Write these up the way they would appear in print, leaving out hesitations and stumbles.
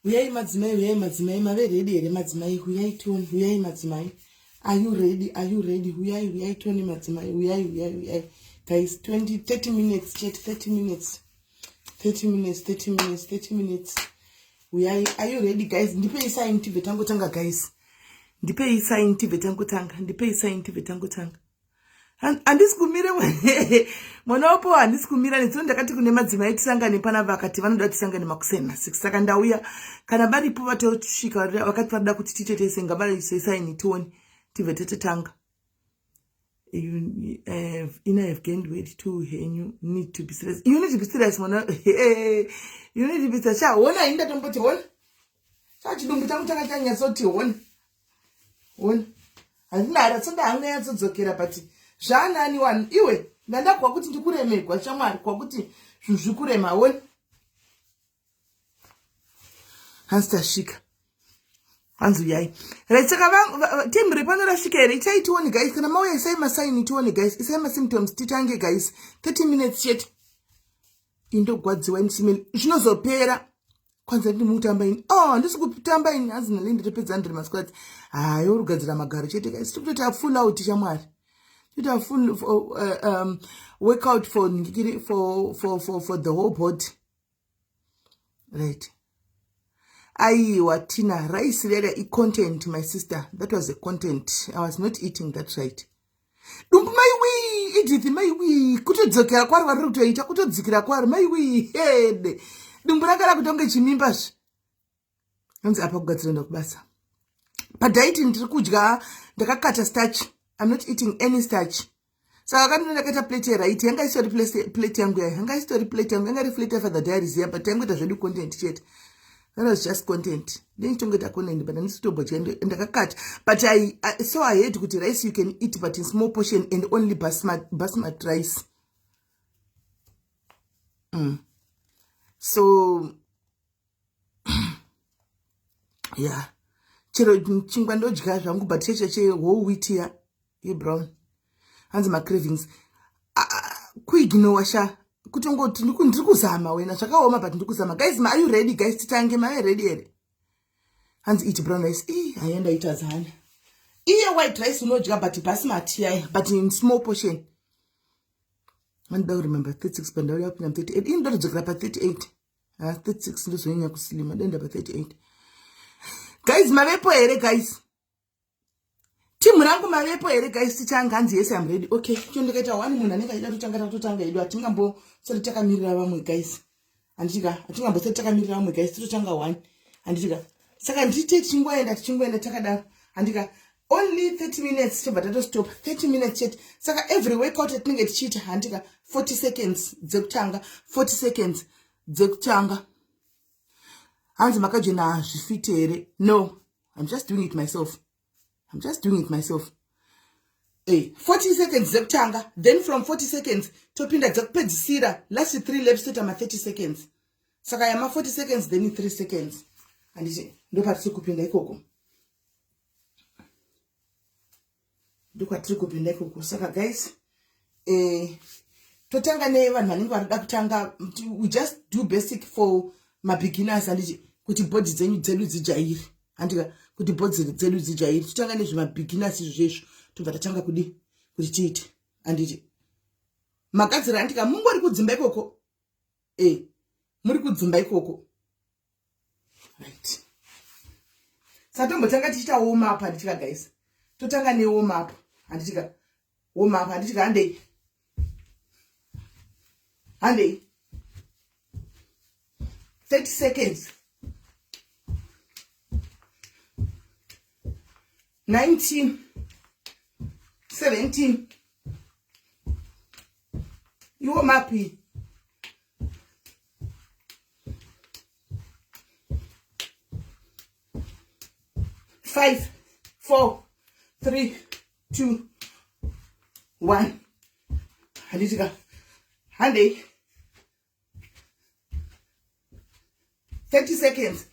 Uyai madzimai, mave ready here madzimai, uyai toni, uyai madzimai. Are you ready? Uyai toni madzimai, uyai. Guys, 30 minutes, chat, 30 minutes. 30 minutes. Uyai, are you ready guys? Ndipe sign TV tangu tanga guys. Ndipe sign TV tangu tanga. Andisi kumire mwana wapo andisi kumira nitso ndakati kune madzimai tisangane pana vakati vanoda tisangane makusena 6 saka ndauya kana varipo vatosvika vakati vanoda kuti titetese ngabari sign toni tive tetanga. You have gained weight too and you need to be serious. You need to be serious mwana. You need to be serious. Cha wona inda tomboti wona. Cha chidumbu changu chakachanya soti wona. Andina tsonda hanga yazodzokera pati. Zvanani wani iwe ndanda kwa kuti ndikuremegwa shamwari kwa kuti zvikurema wona. Hansta shika. Hanzu yai. Right, saka team repano rashika here. Itai tuoni guys. Kana mauya isai masaini tuoni guys. Isai ma symptoms titange guys. 30 minutes yet. Indo gwadziwa nisimeli. Zvinozopera. Kwanza ndi mutamba ini. Ndisi kutamba ini hazina lindi repedza 100 masquads. Ayo rugadzira magaro chete guys. Tikutota full out shamwari. Tikutota full workout for the whole body. Right. Tina, rice later content, my sister. That was the content. I was not eating that right. Dump my wee, Edith, my wee. Kutodzokera kwari vari kutoita, kutodzikira kwari, my wee, head. Dumbrakara kutonge chimimbash. Hanzi apa kugadzira kubasa. Pa diet ndiri kudya, ndakakata starch. I'm not eating any starch. Saka kana ndakata plate right, yanga isori plate yangu ya, yanga isori plate yangu, yanga reflect for the diaries ya, but yangu tazvedu content chet. That was just content. Then you get a content, but I need to stop and I cut. But I had to rice you can eat, but in small portion and only basmati rice. So yeah. Chero chingwando jika zvangu but che whole wheat here, brown. Hands my cravings. Kuignore sha. Kutongoti ndikuzama wena zvakaoma but ndikuzama guys. Are you ready guys? Titange ma ready here. Hands eat brown rice. Ayenda ita zana. White rice unodya but basmati but in small portion. And I remember 36 but now I'm 38. In don't grab 38. 36 ndozonyanya kuslima denda pa 38. Guys, mavepo here guys. Team rangu mavepo here guys. Tichanga hanzi yes I'm ready. Okay, chondekaita one munhu anenge aida totanga edu atingambo sori takamirira vamwe guys. Andika atingambo sori takamirira vamwe guys. Totanga one. Andika saka ndite chingoenda takadaro. Andika only 30 minutes but I don't stop. 30 minutes yet. Saka every workout atinenge tichita andika 40 seconds dzekutanga, 40 seconds dzekutanga. Hanzi makajena zvifite here. No, I'm just doing it myself. 40 seconds dzekutanga, then from 40 seconds topinda dzekupedzisira last 3 laps toita ma 30 seconds. Saka yama 40 seconds then 3 seconds. Anditi ndopatiri kupinda ikoko. Saka guys, totanga nevanhu vanenge varida kutanga. We just do basic for my beginners anditi kuti body dzedu dzijaire. Andika kuti body dzedu dzijaire. Totanga nezvema beginners izvezvo. Tobva tatanga kuti tiite. Anditi magadzira andika mungori kudzimba ikoko. Muri kudzimba ikoko. Right. Satombotanga tichita warm up anditika guys. Totanga ne warm up. Anditika warm up anditika Hande 30 seconds. 19 17 you warm up. 5 4 3 2 1. Handika hande 30 seconds.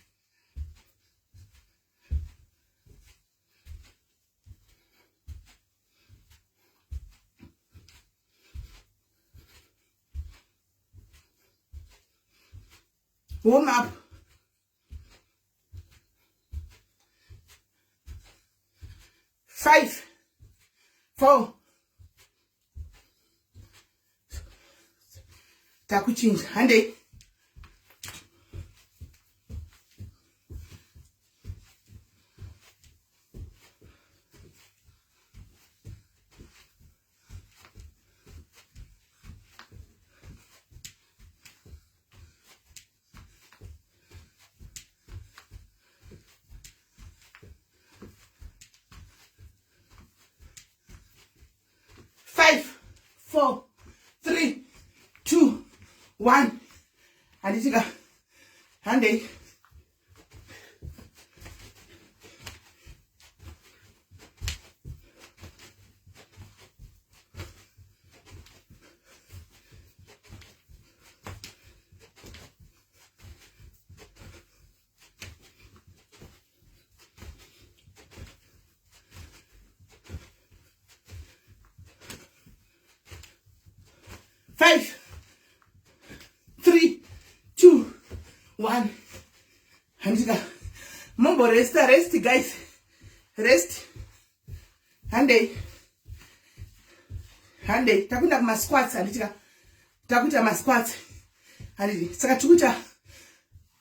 Warm up. 5, 4. Takuchinja handei. Five, 4, 3, 2, 1. Handitika handei. Five, 3, 2, 1. Handika. Mambo rest guys. Rest. Handei. Takuita kuma squats handika. Takuita ma squats. Handiti. Saka tukuita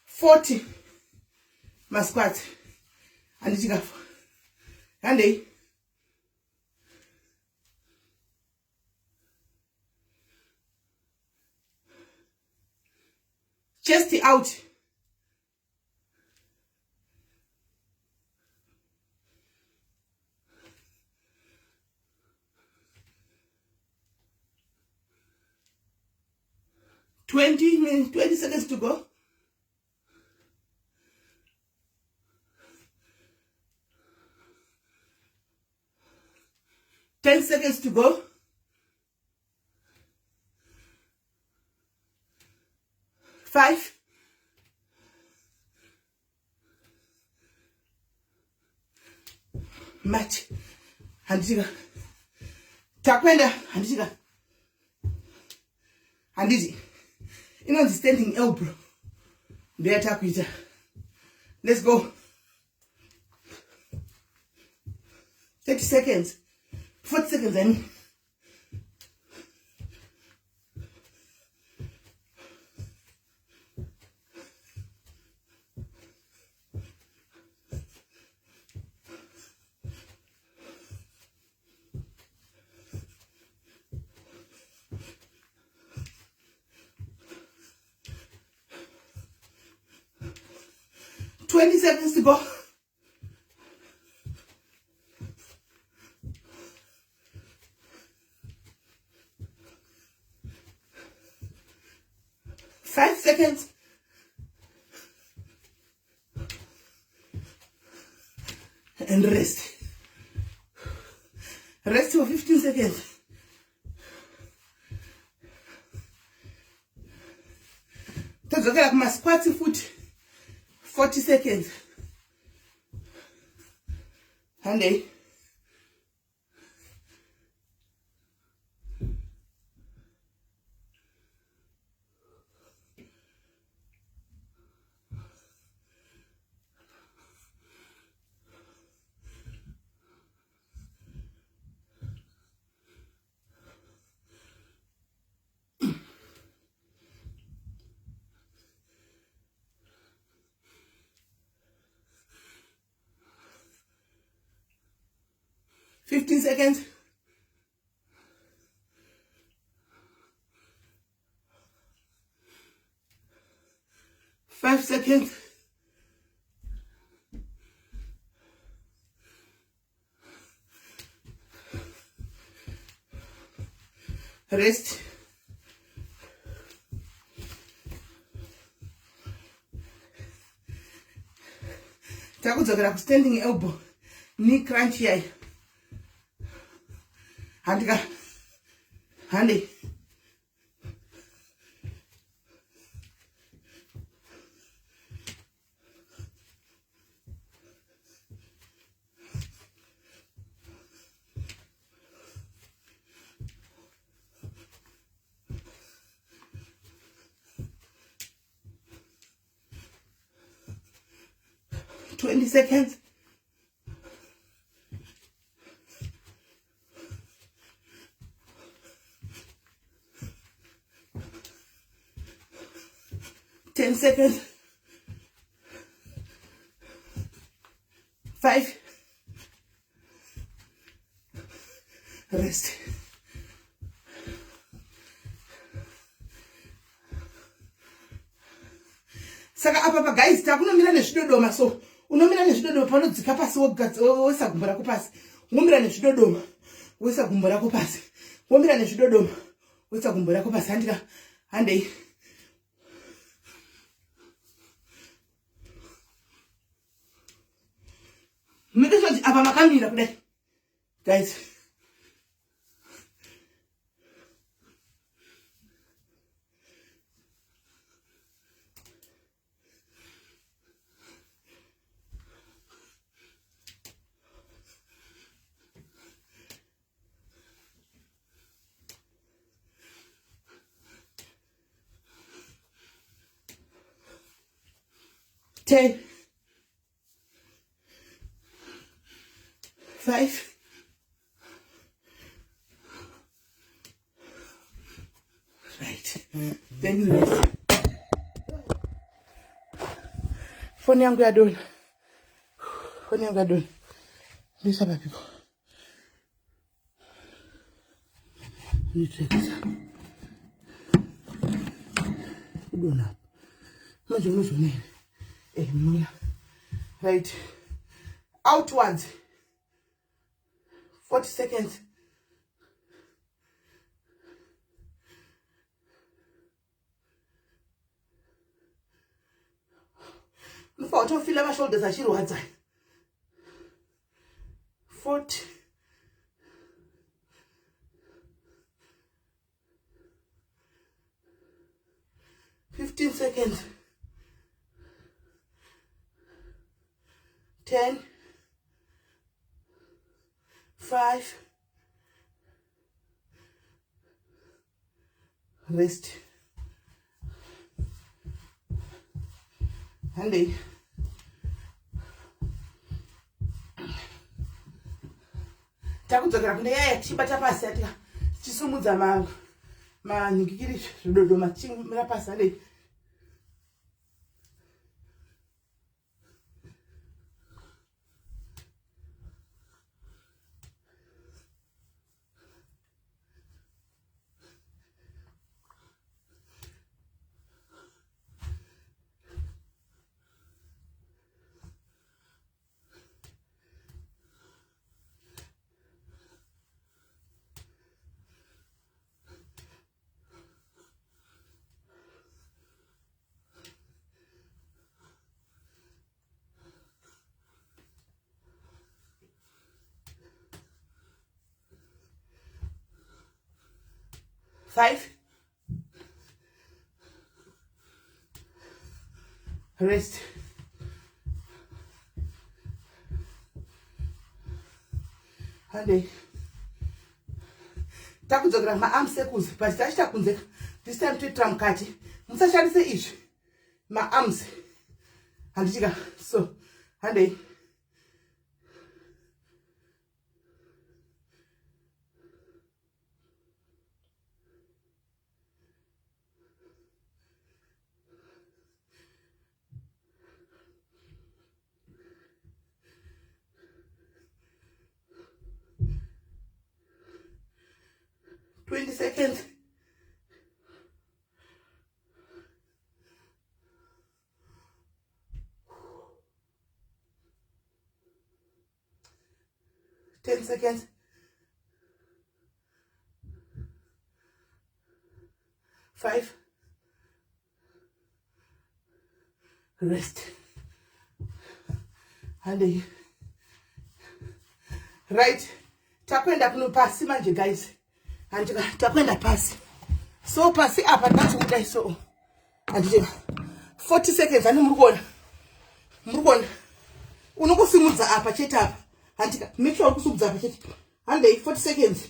40 ma squats. Handika. Handei. Chest out. Minutes, 20 seconds to go. Ten seconds to go. 5. Match. Handika. Takwenda. Handika. Handiti. Inonzi standing elbow. There takuita. Let's go. 30 seconds. 40 seconds then. Seconds to go. 5 seconds. And rest. Rest for 15 seconds. Tadzokera kuma squats futhi 40 seconds. Handei. Fifteen seconds. 5 seconds. Rest. Takudzokera ku standing elbow. Knee crunch here. Handika. Handi. Seconds. 10 seconds. 5. Rest. Saka apa guys takunomira nezvidodoma, so unomira nezvidodoma panodzika pasi woisa gumbo rako pasi, womira nezvidodoma woisa gumbo rako pasi, womira nezvidodoma woisa gumbo rako pasi. Handei mekesoti apa makamira kudai guys. Ten, 5, right. Then you rest. Phone yangu ya done. Phone yangu ya done. Listen up, people. You check this out. You don't know. Right. Outwards. 40 seconds. Look for to feel my shoulders as she runs. 40. 15 seconds. 10, 5, rest. Handy. Takudzokera kune yaya chibata pasi atika chisumudza manyingikiri zvidodoma chimira pasi. Handei. Five. Rest. Handei. Takudzokera ma-arm circles. But tachitakunzeka. This time toitira mukati. Musashandise izvi. Ma-arms. Handichika. So. Handei. Seconds. 10 seconds. 5. Rest. And right. Takwenda kuno pasi manje guys. Andika takwenda pasi. So pasi apa ndacho kudai so. Andika 40 seconds ani murikuona. Murikuona. Unokusimudza apa chete apa. Andika make sure ukusumudza apa chete. And 40 seconds.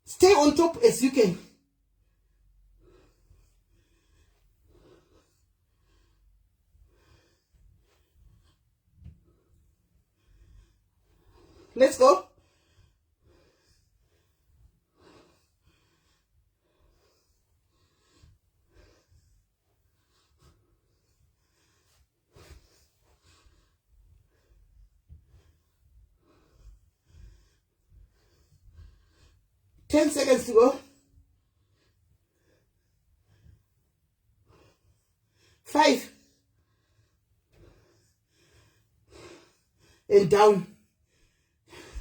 Stay on top as you can. Let's go. 10 seconds to go. 5. And down.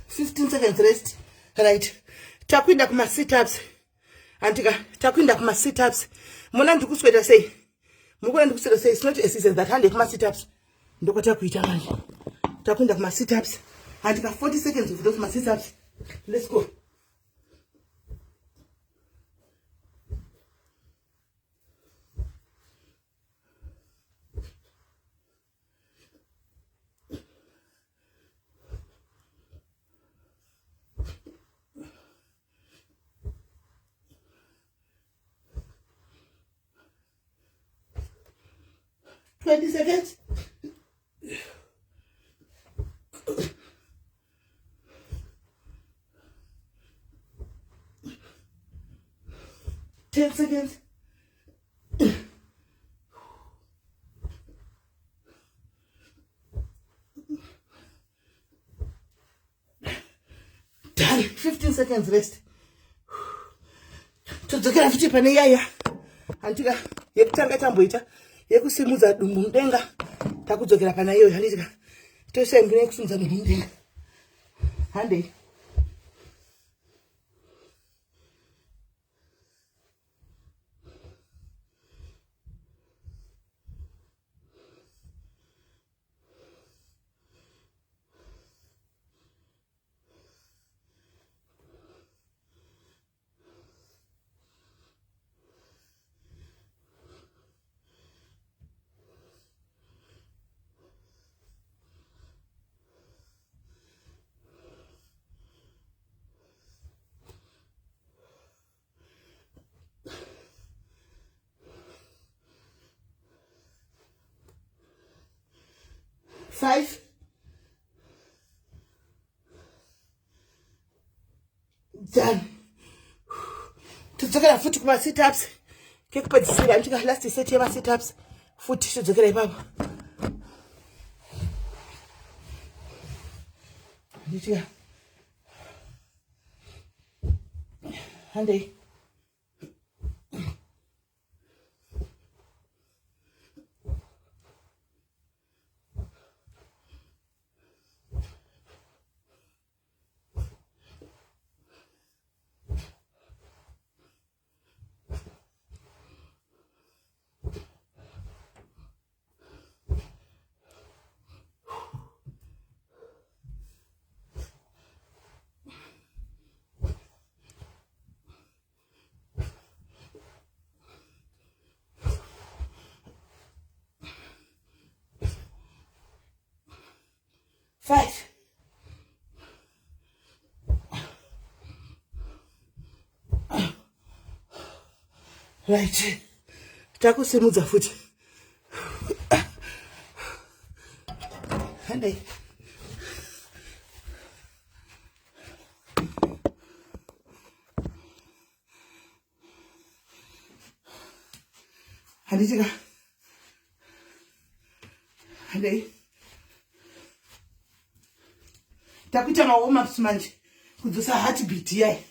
15 seconds rest. Right. Takwinda kuma sit-ups. Antika, takwinda kuma sit-ups. Mona ndikusweda say. Mukona ndikusweda say it's not a season that hande kuma sit-ups. Ndoko takuita manje. Takwinda kuma sit-ups. Antika 40 seconds of those kuma sit-ups. Let's go. Seconds. 10 seconds. Done. 15 seconds rest. Todzokera futi pane yaya. Antika yekutanga tamboita yekusimudza dumbu mudenga. Takudzokera pana iyo handika. Tose ngine kusimudza dumbu mudenga. Hande. Five. Done. Todzokera futi kuma sit-ups. Kekupedzisira antika last set yema sit-ups. Futi todzokera ipapo. Nditia. Hande. Five. Right. Takusimudza futi. Hande. Handitika. Hande. Takuita ma warm ups manje. Kudzosa heartbeat yai.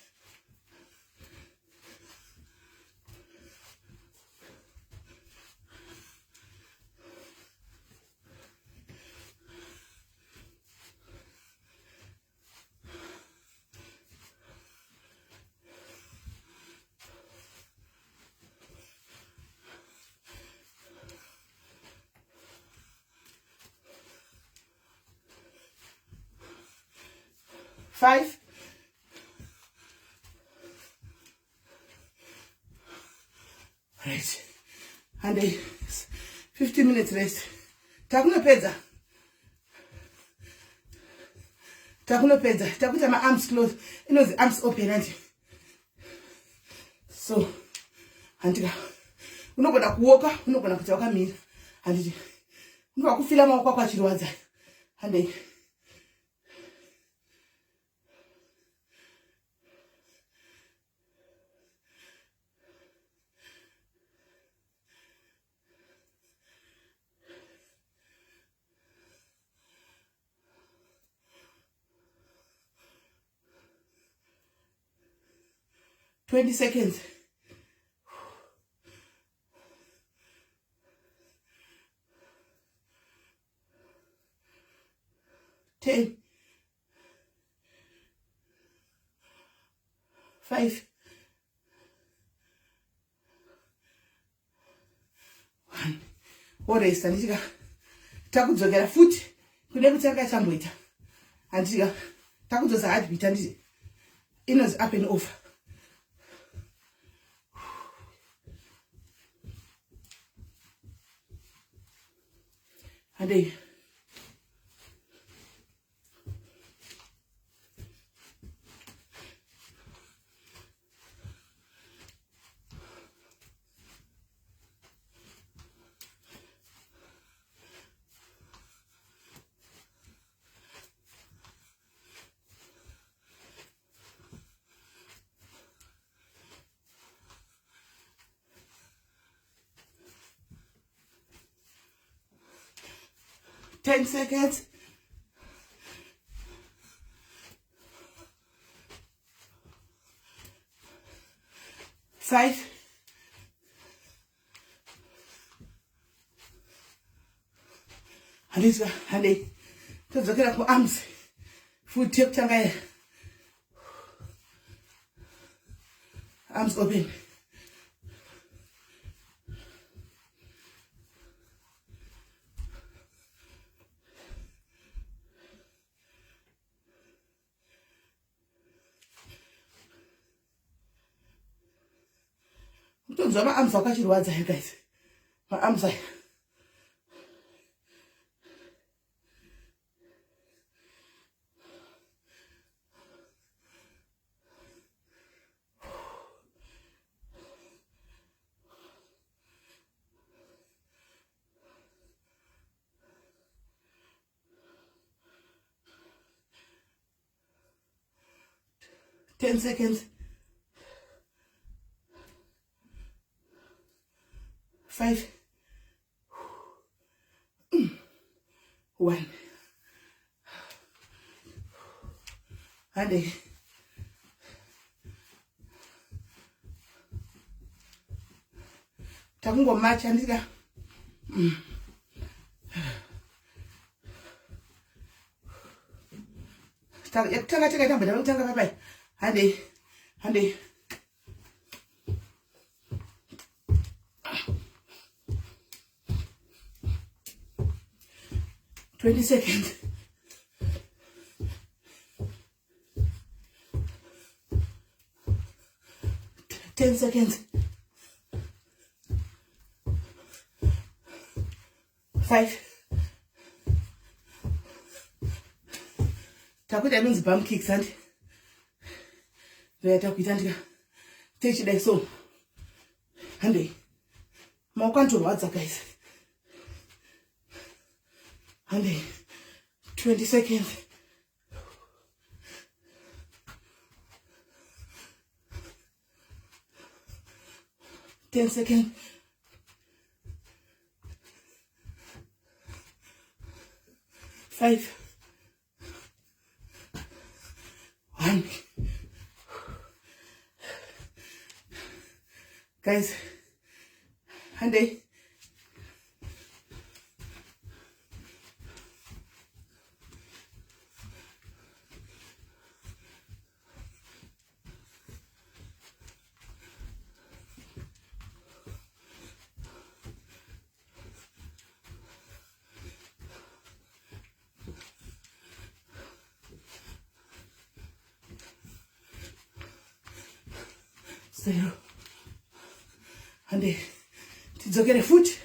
Five. Right. And 15 minutes rest. Takunopedza. Takuita my arms closed. You know the arms open and so andika unogona kuoka, unogona kuti wakamira. Handiti. Unokufila maoko ako achirwadza. Hande. 20 seconds. 10, 5, 1. Oresta ndichika takudzokera futi kune kutanga chamboita. Andika takudzosa heartbeat anditi inozi up and over. And 10 seconds. 5, 1. Todzokera kuarms. Foot tip tanga. Arms open. My arms are catching words here, guys. My arms are. Ten seconds. 5, 1. And takungomacha andika tanga tambada tanga papai. Hande 20 seconds. 10 seconds. 5. Takuita means bum kicks and takuita take it like so. And more control what's up, guys. And 20 seconds. 10 seconds. 5, 1. Guys, and 0. And tidzokere futi.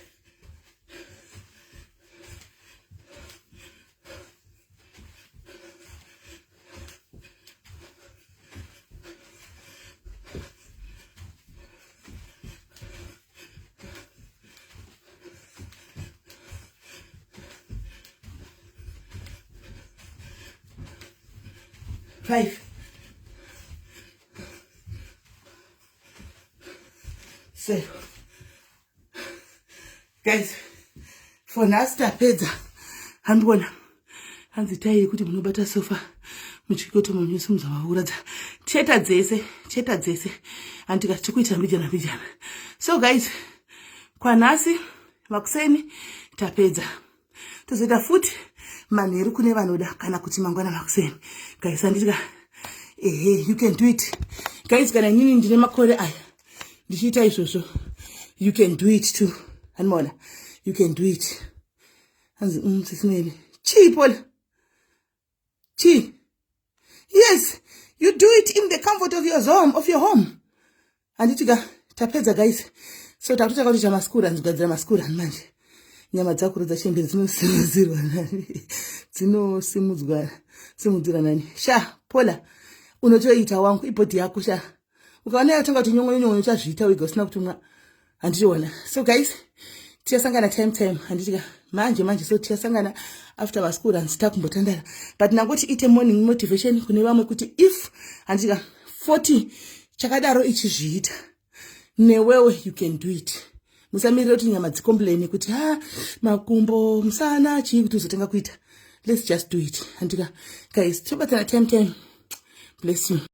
Five. 0. Guys, for last tapedza handibona hanzi tai kuti munobata sofa muchikoto munyusi muzavaura cheta dzese andika tikuita mbijana. So guys, kwa nasi makuseni tapedza. Tozoita futi manheru kune vanoda kana kuti mangwana makuseni. Guys, andika you can do it. Guys, kana nini ndine makore aya ndichiita izvozvo, you can do it too. Hanmona, you can do it. Hanzi msisinene Paula. Yes, you do it in the comfort of your home. Anditika tapedza guys. So takutaka kuti chamaskura nzigadzira maskura manje. Nyama dzakuru dzachembere dzinosimudzirwa nani. Simudzira nani. Sha, Paula, unotoita wangu ibhodhi yako sha. Ukaona yatanga kuti nyongo chazviita wega usina kutumwa. Andichiona. So guys, tiasangana time anditika manje so tiasangana after maskura nzitakumbotandara. But nangoti ite morning motivation kune vamwe kuti if anditika 40 chakadaro ichizviita newewe you can do it. Musamirira kuti nyama dzicomplain kuti makumbo musana chii kuti uzotenga kuita. Let's just do it. Anditika guys, tobatana time. Bless you.